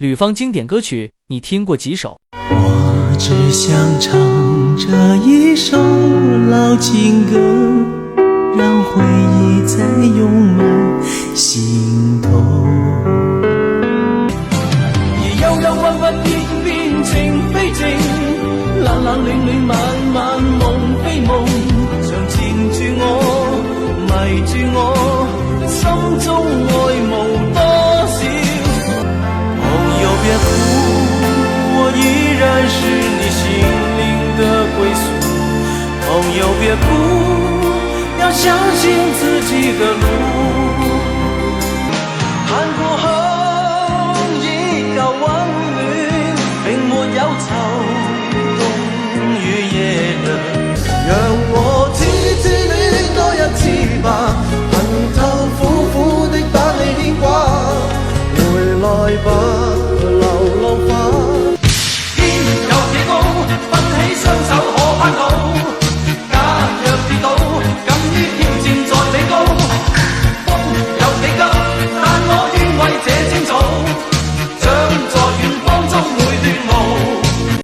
吕方经典歌曲，你听过几首？我只想唱这一首老情歌，让回忆再涌满心头。而幽幽鬱鬱偏偏情非情，冷冷暖暖漫漫夢非夢，常纏住我，迷住我，心中愛無多少。朋友別哭，我依然是你心靈的歸宿。朋友別哭，要相信自己的路。看過後依舊溫暖，並沒有愁冬與夜涼。讓我痴痴戀多一次吧，恨透苦苦的把你牽掛。回來吧，流浪花。